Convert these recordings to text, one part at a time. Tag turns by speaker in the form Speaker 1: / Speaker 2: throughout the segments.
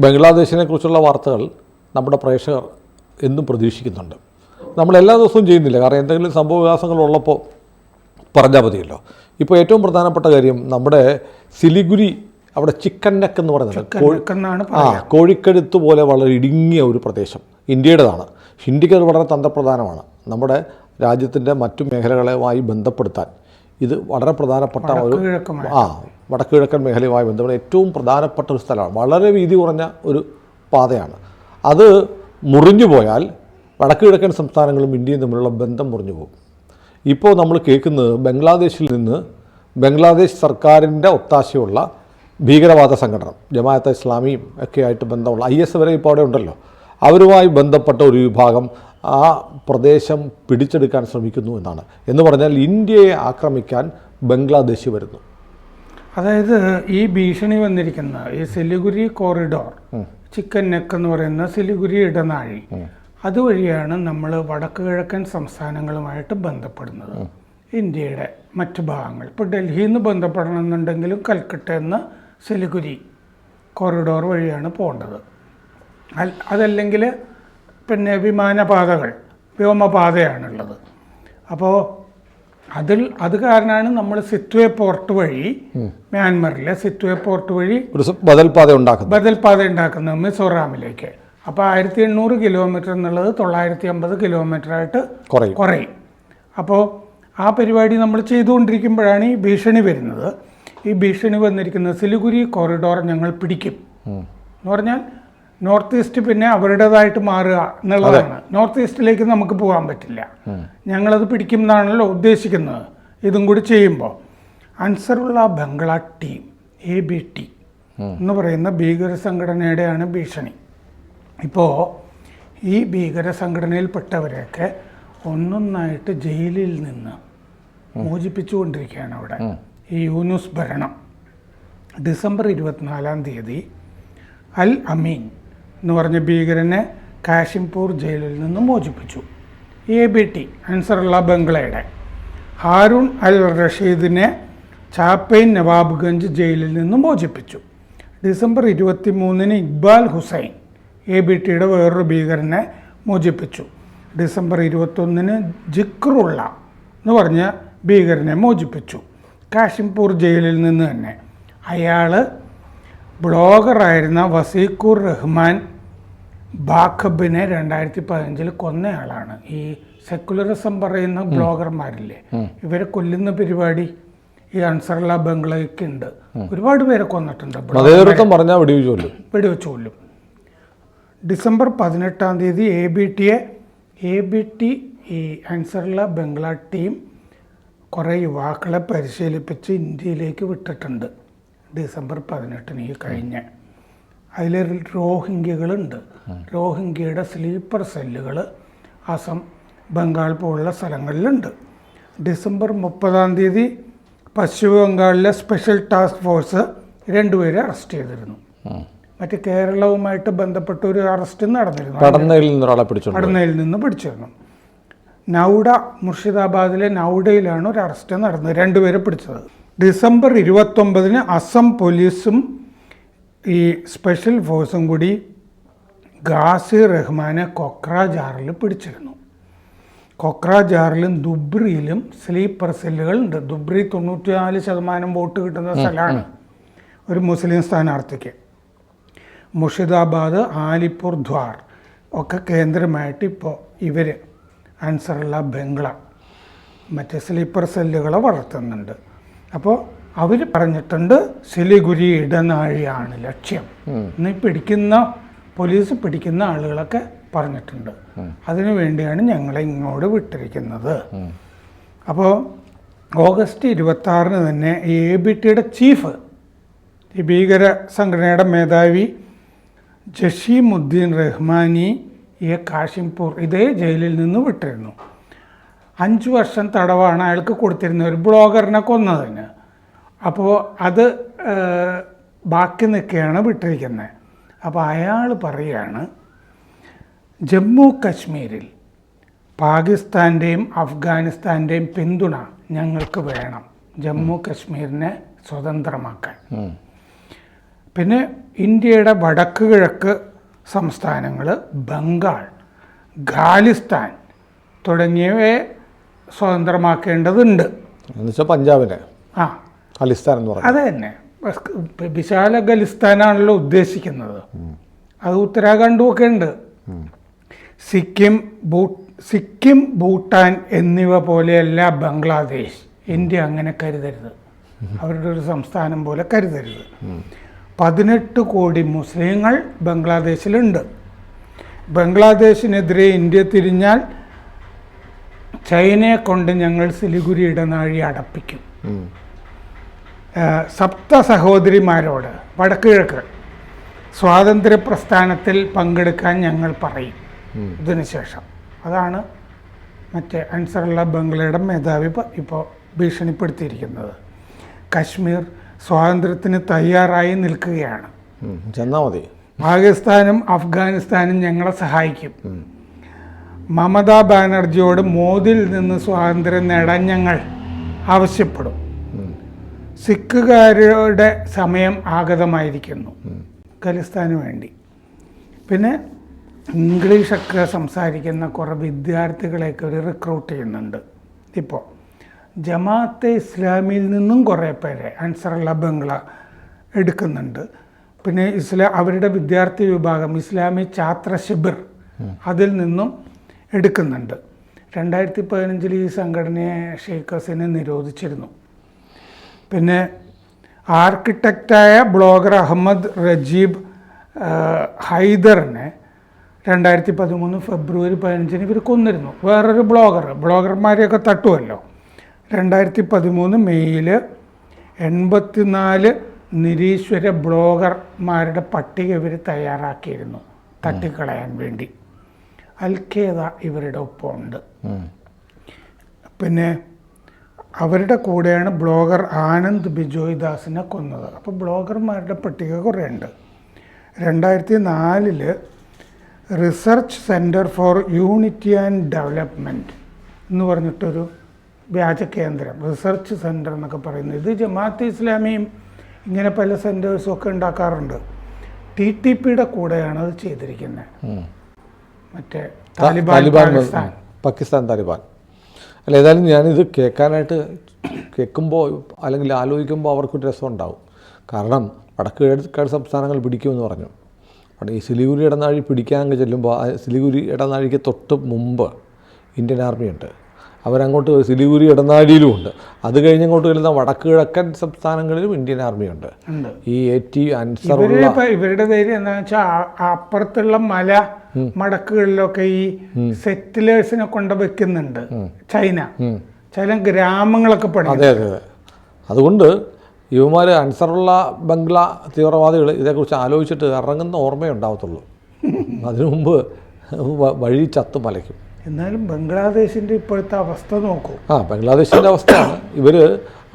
Speaker 1: ബംഗ്ലാദേശിനെ കുറിച്ചുള്ള വാർത്തകൾ നമ്മുടെ പ്രേക്ഷകർ എന്നും പ്രതീക്ഷിക്കുന്നുണ്ട്. നമ്മൾ എല്ലാ ദിവസവും ചെയ്യുന്നില്ല, കാരണം എന്തെങ്കിലും സംഭവ വികാസങ്ങളുള്ളപ്പോൾ പറഞ്ഞാൽ മതിയല്ലോ. ഇപ്പോൾ ഏറ്റവും പ്രധാനപ്പെട്ട കാര്യം നമ്മുടെ സിലിഗുരി, അവിടെ ചിക്കൻ നെക്ക് എന്ന് പറയുന്നത് കോഴിക്കഴുത്ത് പോലെ വളരെ ഇടുങ്ങിയ ഒരു പ്രദേശം ഇന്ത്യയുടേതാണ്. ഇന്ത്യക്ക് അത് വളരെ തന്ത്രപ്രധാനമാണ്. നമ്മുടെ രാജ്യത്തിൻ്റെ മറ്റു മേഖലകളുമായി ബന്ധപ്പെടുത്താൻ ഇത് വളരെ പ്രധാനപ്പെട്ട ഒരു വടക്ക് കിഴക്കൻ മേഖലയുമായി ബന്ധപ്പെട്ട ഏറ്റവും പ്രധാനപ്പെട്ട ഒരു സ്ഥലമാണ്. വളരെ വീതി കുറഞ്ഞ ഒരു പാതയാണ്. അത് മുറിഞ്ഞു പോയാൽ വടക്ക് കിഴക്കൻ സംസ്ഥാനങ്ങളും ഇന്ത്യയും തമ്മിലുള്ള ബന്ധം മുറിഞ്ഞു പോകും. ഇപ്പോൾ നമ്മൾ കേൾക്കുന്നത് ബംഗ്ലാദേശിൽ നിന്ന് ബംഗ്ലാദേശ് സർക്കാരിൻ്റെ ഒത്താശയുള്ള ഭീകരവാദ സംഘടന ജമാഅത്തെ ഇസ്ലാമിയും ഒക്കെ ആയിട്ട് ബന്ധമുള്ള IS വരെ ഇപ്പോൾ അവിടെ ഉണ്ടല്ലോ, അവരുമായി ബന്ധപ്പെട്ട ഒരു വിഭാഗം ആ പ്രദേശം പിടിച്ചെടുക്കാൻ ശ്രമിക്കുന്നു എന്നാണ്. എന്ന് പറഞ്ഞാൽ ഇന്ത്യയെ ആക്രമിക്കാൻ ബംഗ്ലാദേശ് വരുന്നു.
Speaker 2: അതായത് ഈ ഭീഷണി വന്നിരിക്കുന്ന ഈ സിലിഗുരി കോറിഡോർ, ചിക്കൻ നെക്ക് എന്ന് പറയുന്ന സിലിഗുരി ഇടനാഴി, അതുവഴിയാണ് നമ്മൾ വടക്ക് കിഴക്കൻ സംസ്ഥാനങ്ങളുമായിട്ട് ബന്ധപ്പെടുന്നത്. ഇന്ത്യയുടെ മറ്റു ഭാഗങ്ങൾ, ഇപ്പോൾ ഡൽഹിയിൽ നിന്ന് ബന്ധപ്പെടണമെന്നുണ്ടെങ്കിലും കൽക്കട്ടയിൽ നിന്ന് സിലിഗുരി കോറിഡോർ വഴിയാണ് പോകേണ്ടത്. അതല്ലെങ്കിൽ പിന്നെ വിമാനപാതകൾ, വ്യോമപാതയാണുള്ളത്. അപ്പോൾ അത് കാരണമാണ് നമ്മൾ സിത്വേ പോർട്ട് വഴി, മ്യാൻമറിലെ സിത്വേ പോർട്ട് വഴി
Speaker 1: ബദൽ
Speaker 2: പാത ഉണ്ടാക്കുന്നത് മിസോറാമിലേക്ക്. അപ്പോൾ 1800 കിലോമീറ്റർ എന്നുള്ളത് 950 കിലോമീറ്ററായിട്ട് കുറയും. അപ്പോൾ ആ പരിപാടി നമ്മൾ ചെയ്തുകൊണ്ടിരിക്കുമ്പോഴാണ് ഈ ഭീഷണി വരുന്നത്. ഈ ഭീഷണി വന്നിരിക്കുന്നത് സിലിഗുരി കോറിഡോർ ഞങ്ങൾ പിടിക്കും എന്ന് പറഞ്ഞാൽ നോർത്ത് ഈസ്റ്റ് പിന്നെ അവരുടേതായിട്ട് മാറുക എന്നുള്ളതാണ്. നോർത്ത് ഈസ്റ്റിലേക്ക് നമുക്ക് പോകാൻ പറ്റില്ല, ഞങ്ങളത് പിടിക്കും എന്നാണല്ലോ ഉദ്ദേശിക്കുന്നത്. ഇതും കൂടി ചെയ്യുമ്പോൾ അൻസറുള്ള ബംഗ്ലാ ടീം ABT എന്ന് പറയുന്ന ഭീകര സംഘടനയുടെയാണ് ഭീഷണി. ഇപ്പോൾ ഈ ഭീകര സംഘടനയിൽപ്പെട്ടവരെയൊക്കെ ഒന്നൊന്നായിട്ട് ജയിലിൽ നിന്ന് മോചിപ്പിച്ചുകൊണ്ടിരിക്കുകയാണ് അവിടെ ഈ യൂനുസ് ഭരണം. ഡിസംബർ 24-ാം തീയതി അൽ അമീൻ എന്ന് പറഞ്ഞ ഭീകരനെ കാഷിംപൂർ ജയിലിൽ നിന്ന് മോചിപ്പിച്ചു. ABT അൻസറുള്ള ബംഗ്ലയുടെ ഹാരൂൺ അൽ റഷീദിനെ ചാപ്പൈൻ നവാബ്ഗഞ്ച് ജയിലിൽ നിന്ന് മോചിപ്പിച്ചു. ഡിസംബർ 23-ന് ഇക്ബാൽ ഹുസൈൻ ABTയുടെ വേറൊരു ഭീകരനെ മോചിപ്പിച്ചു. ഡിസംബർ 21-ന് ജിക്റുള്ള എന്ന് പറഞ്ഞ ഭീകരനെ മോചിപ്പിച്ചു കാഷിംപൂർ ജയിലിൽ നിന്ന് തന്നെ. അയാൾ ബ്ലോഗറായിരുന്ന വസീഖുർ റഹ്മാൻ ബാഖബിനെ 2015 കൊന്നയാളാണ്. ഈ സെക്കുലറിസം പറയുന്ന ബ്ലോഗർമാരില്ലേ, ഇവരെ കൊല്ലുന്ന പരിപാടി ഈ അൻസറുള്ള ബംഗ്ലയ്ക്ക് ഉണ്ട്. ഒരുപാട് പേരെ കൊന്നിട്ടുണ്ട്, വെടിവെച്ച് കൊല്ലും. ഡിസംബർ 18-ാം തീയതി ABT ഈ അൻസറുള്ള ബംഗ്ലാ ടീം കുറേ യുവാക്കളെ പരിശീലിപ്പിച്ച് ഇന്ത്യയിലേക്ക് വിട്ടിട്ടുണ്ട്. ഡിസംബർ 18-ന് ഈ കഴിഞ്ഞ അതിൽ റോഹിംഗ്യകളുണ്ട്. റോഹിംഗ്യയുടെ സ്ലീപ്പർ സെല്ലുകൾ അസം, ബംഗാൾ പോലുള്ള സ്ഥലങ്ങളിലുണ്ട്. ഡിസംബർ 30-ാം തീയതി പശ്ചിമ ബംഗാളിലെ സ്പെഷ്യൽ ടാസ്ക് ഫോഴ്സ് 2 പേരെ അറസ്റ്റ് ചെയ്തിരുന്നു. മറ്റ് കേരളവുമായിട്ട് ബന്ധപ്പെട്ട ഒരു അറസ്റ്റ് നടന്നിരുന്നു, പടന്നയിൽ നിന്ന് പിടിച്ചിരുന്നു. നൗഡ, മുർഷിദാബാദിലെ നൗഡയിലാണ് ഒരു അറസ്റ്റ് നടന്നത്, 2 പേരെ പിടിച്ചത്. ഡിസംബർ 29-ന് അസം പോലീസും ഈ സ്പെഷ്യൽ ഫോഴ്സും കൂടി ഗാസി റഹ്മാനെ കൊക്രാജാറിൽ പിടിച്ചിരുന്നു. കൊക്രാജാറിലും ദുബ്രിയിലും സ്ലീപ്പർ സെല്ലുകളുണ്ട്. ദുബ്രി 94% വോട്ട് കിട്ടുന്ന സ്ഥലമാണ് ഒരു മുസ്ലിം സ്ഥാനാർത്ഥിക്ക്. മുർഷിദാബാദ്, ആലിപ്പൂർ ദ്വാർ ഒക്കെ കേന്ദ്രമായിട്ട് ഇപ്പോൾ ഇവർ അൻസറുള്ള ബംഗ്ല മറ്റേ സ്ലീപ്പർ സെല്ലുകളെ വളർത്തുന്നുണ്ട്. അപ്പോൾ അവർ പറഞ്ഞിട്ടുണ്ട് സിലിഗുരി ഇടനാഴിയാണ് ലക്ഷ്യം എന്ന് പോലീസ് പിടിക്കുന്ന ആളുകളൊക്കെ പറഞ്ഞിട്ടുണ്ട്. അതിനു വേണ്ടിയാണ് ഞങ്ങളെ ഇങ്ങോട്ട് വിട്ടിരിക്കുന്നത്. അപ്പോൾ ഓഗസ്റ്റ് 26-ന് തന്നെ ഈ ABTയുടെ ചീഫ്, ഈ ഭീകര സംഘടനയുടെ മേധാവി ജഷീമുദ്ദീൻ റഹ്മാനിയെ കാഷിംപൂർ ഇതേ ജയിലിൽ നിന്ന് വിട്ടിരുന്നു. 5 വർഷം തടവാണ് അയാൾക്ക് കൊടുത്തിരുന്നത്, ഒരു ബ്ലോഗറിനെ കൊന്നതിന്. അപ്പോൾ അത് ബാക്കി നിൽക്കുകയാണ് വിട്ടിരിക്കുന്നത്. അപ്പോൾ അയാൾ പറയുകയാണ്, ജമ്മു കശ്മീരിൽ പാകിസ്ഥാൻ്റെയും അഫ്ഗാനിസ്ഥാൻ്റെയും പിന്തുണ ഞങ്ങൾക്ക് വേണം ജമ്മു കശ്മീരിനെ സ്വതന്ത്രമാക്കാൻ. പിന്നെ ഇന്ത്യയുടെ വടക്ക് കിഴക്ക് സംസ്ഥാനങ്ങൾ, ബംഗാൾ, ഖാലിസ്ഥാൻ തുടങ്ങിയവയെ സ്വതന്ത്രമാക്കേണ്ടതുണ്ട്.
Speaker 1: എന്നുവെച്ചാൽ പഞ്ചാബിനെ ഖാലിസ്ഥാൻ എന്ന് പറഞ്ഞു.
Speaker 2: അത് തന്നെ, വിശാല ഖലിസ്ഥാനാണല്ലോ ഉദ്ദേശിക്കുന്നത്. അത് ഉത്തരാഖണ്ഡും ഒക്കെ ഉണ്ട്. സിക്കിം, ഭൂട്ടാൻ എന്നിവ പോലെയല്ല ബംഗ്ലാദേശ്. ഇന്ത്യ അങ്ങനെ കരുതരുത്, അവരുടെ ഒരു സംസ്ഥാനം പോലെ കരുതരുത്. 18 കോടി മുസ്ലിങ്ങൾ ബംഗ്ലാദേശിലുണ്ട്. ബംഗ്ലാദേശിനെതിരെ ഇന്ത്യ തിരിഞ്ഞാൽ ചൈനയെ കൊണ്ട് ഞങ്ങൾ സിലിഗുരി ഇടനാഴി അടപ്പിക്കും. സപ്ത സഹോദരിമാരോട് വടക്ക് കിഴക്ക് സ്വാതന്ത്ര്യ പ്രസ്ഥാനത്തിൽ പങ്കെടുക്കാൻ ഞങ്ങൾ പറയും ഇതിനുശേഷം. അതാണ് മറ്റേ അൻസറുള്ള ബംഗ്ലയുടെ മേധാവി ഇപ്പോൾ ഭീഷണിപ്പെടുത്തിയിരിക്കുന്നത്. കശ്മീർ സ്വാതന്ത്ര്യത്തിന് തയ്യാറായി നിൽക്കുകയാണ്.
Speaker 1: ചെന്നാൽ മതി.
Speaker 2: പാകിസ്ഥാനും അഫ്ഗാനിസ്ഥാനും ഞങ്ങളെ സഹായിക്കും. മമതാ ബാനർജിയോട് മോദിയിൽ നിന്ന് സ്വാതന്ത്ര്യം നേടാൻ ഞങ്ങൾ ആവശ്യപ്പെടും. സിഖുകാരുടെ സമയം ആഗതമായിരിക്കുന്നു ഖലിസ്ഥാന് വേണ്ടി. പിന്നെ ഇംഗ്ലീഷൊക്കെ സംസാരിക്കുന്ന കുറേ വിദ്യാർത്ഥികളെയൊക്കെ ഒരു റിക്രൂട്ട് ചെയ്യുന്നുണ്ട്. ഇപ്പോൾ ജമാഅത്തെ ഇസ്ലാമിയിൽ നിന്നും കുറേ പേരെ അൻസറുള്ള ബംഗ്ല എടുക്കുന്നുണ്ട്. പിന്നെ അവരുടെ വിദ്യാർത്ഥി വിഭാഗം ഇസ്ലാമി ഛാത്ര ശിബിർ അതിൽ നിന്നും എടുക്കുന്നുണ്ട്. 2015 ഈ സംഘടനയെ ഷെയ്ഖ് ഹസീന നിരോധിച്ചിരുന്നു. പിന്നെ ആർക്കിടെക്റ്റായ ബ്ലോഗർ അഹമ്മദ് റജീബ് ഹൈദറിനെ 2013 ഫെബ്രുവരി 15 ഇവർ കൊന്നിരുന്നു. വേറൊരു ബ്ലോഗർമാരെയൊക്കെ തട്ടുമല്ലോ. 2013 മെയ്യിൽ 84 നിരീശ്വര ബ്ലോഗർമാരുടെ പട്ടിക ഇവർ തയ്യാറാക്കിയിരുന്നു തട്ടിക്കളയാൻ വേണ്ടി. അൽ-ഖ്വയ്ദ ഇവരുടെ ഒപ്പമുണ്ട്. പിന്നെ അവരുടെ കൂടെയാണ് ബ്ലോഗർ ആനന്ദ് ബിജോയ് ദാസിനെ കൊന്നത്. അപ്പോൾ ബ്ലോഗർമാരുടെ പട്ടിക കുറേ ഉണ്ട്. 2004 research centre for unity and development എന്ന് പറഞ്ഞിട്ടൊരു വ്യാജ കേന്ദ്രം, റിസർച്ച് സെൻറ്റർ എന്നൊക്കെ പറയുന്നത്, ഇത് ജമാഅത്തെ ഇസ്ലാമിയും ഇങ്ങനെ പല സെൻറ്റേഴ്സും ഒക്കെ ഉണ്ടാക്കാറുണ്ട്. TTPയുടെ കൂടെയാണ് അത് ചെയ്തിരിക്കുന്നത്. മറ്റേ
Speaker 1: പാകിസ്ഥാൻ താലിബാൻ അല്ല. ഏതായാലും ഞാനിത് കേൾക്കുമ്പോൾ അല്ലെങ്കിൽ ആലോചിക്കുമ്പോൾ അവർക്കൊരു രസം ഉണ്ടാവും. കാരണം വടക്ക് കിഴക്ക് സംസ്ഥാനങ്ങൾ പിടിക്കുമെന്ന് പറഞ്ഞു. ഈ സിലിഗുരി ഇടനാഴി പിടിക്കാൻ ചെല്ലുമ്പോൾ സിലിഗുരി ഇടനാഴിക്ക് തൊട്ട് മുമ്പ് ഇന്ത്യൻ ആർമിയുണ്ട്. അവരങ്ങോട്ട് സിലിഗുരി ഇടനാഴിയിലും ഉണ്ട്. അത് കഴിഞ്ഞങ്ങോട്ട് വരുന്ന വടക്ക് കിഴക്കൻ സംസ്ഥാനങ്ങളിലും ഇന്ത്യൻ ആർമിയുണ്ട്. ഈ അൻസറുള്ള
Speaker 2: ഇവരുടെ ധൈര്യം എന്താണെന്ന് വെച്ചാൽ അപ്പുറത്തുള്ള മല മടക്കുകളിലൊക്കെ ഈ സെറ്റിലേഴ്സിനെ കൊണ്ട് വെക്കുന്നുണ്ട് ചില ഗ്രാമങ്ങളൊക്കെ പണി.
Speaker 1: അതെ അതെ അതെ. അതുകൊണ്ട് ഇവന്മാർ അൻസറുള്ള ബംഗ്ല തീവ്രവാദികൾ ഇതേക്കുറിച്ച് ആലോചിച്ചിട്ട് ഇറങ്ങുന്ന ഓർമ്മയേ ഉണ്ടാവത്തുള്ളൂ. അതിനു മുമ്പ് വഴി ചത്തു മലയ്ക്കും.
Speaker 2: എന്നാലും ബംഗ്ലാദേശിൻ്റെ ഇപ്പോഴത്തെ അവസ്ഥ നോക്കൂ.
Speaker 1: ബംഗ്ലാദേശിൻ്റെ അവസ്ഥയാണ്. ഇവർ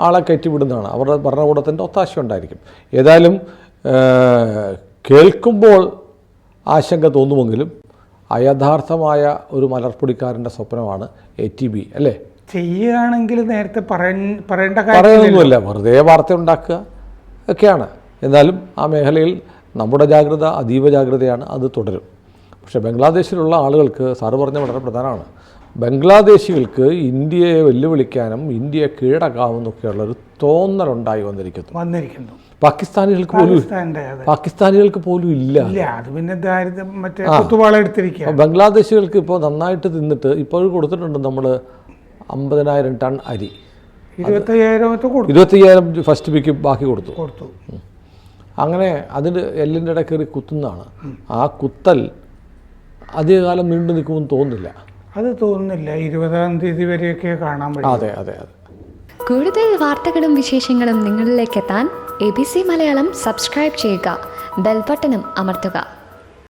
Speaker 1: ആളെ കയറ്റിവിടുന്നതാണ്. അവരുടെ ഭരണകൂടത്തിൻ്റെ ഒത്താശ ഉണ്ടായിരിക്കും. ഏതായാലും കേൾക്കുമ്പോൾ ആശങ്ക തോന്നുമെങ്കിലും അയഥാർത്ഥമായ ഒരു മലർപ്പൊടിക്കാരൻ്റെ സ്വപ്നമാണ് ATB അല്ലേ?
Speaker 2: ചെയ്യുകയാണെങ്കിൽ നേരത്തെ പറയേണ്ട
Speaker 1: കാര്യമൊന്നുമില്ല, വെറുതെ വാർത്ത ഉണ്ടാക്കുക ഒക്കെയാണ്. എന്നാലും ആ മേഖലയിൽ നമ്മുടെ ജാഗ്രത അതീവ ജാഗ്രതയാണ്, അത് തുടരും. പക്ഷേ ബംഗ്ലാദേശിലുള്ള ആളുകൾക്ക് സാറ് പറഞ്ഞ വളരെ പ്രധാനമാണ്. ബംഗ്ലാദേശികൾക്ക് ഇന്ത്യയെ വെല്ലുവിളിക്കാനും ഇന്ത്യയെ കീഴടക്കാമെന്നൊക്കെയുള്ളൊരു തോന്നലുണ്ടായി വന്നിരിക്കുന്നു. പാകിസ്ഥാനികൾക്ക് പോലും ഇല്ല.
Speaker 2: അത് പിന്നെ
Speaker 1: ബംഗ്ലാദേശികൾക്ക് ഇപ്പോൾ നന്നായിട്ട് തിന്നിട്ട് ഇപ്പോൾ കൊടുത്തിട്ടുണ്ട് നമ്മൾ 50,000 ടൺ അരി. 25,000 ഫസ്റ്റ് പിക്ക് ബാക്കി കൊടുത്തു. അങ്ങനെ അതിന് എല്ലിൻ്റെ ഇടയിൽ കയറി കുത്തുന്നതാണ്. ആ കുത്തൽ അധികകാലം നീണ്ടു നിൽക്കുമെന്ന് തോന്നുന്നില്ല.
Speaker 2: അത് തോന്നുന്നില്ല. 20-ാം തീയതി വരെയൊക്കെ കാണാൻ പറ്റും.
Speaker 1: അതെ അതെ അതെ.
Speaker 3: കൂടുതൽ വാർത്തകളും വിശേഷങ്ങളും നിങ്ങളിലേക്ക് എത്താൻ ABC മലയാളം സബ്സ്ക്രൈബ് ചെയ്യുക, ബെൽ ബട്ടണും അമർത്തുക.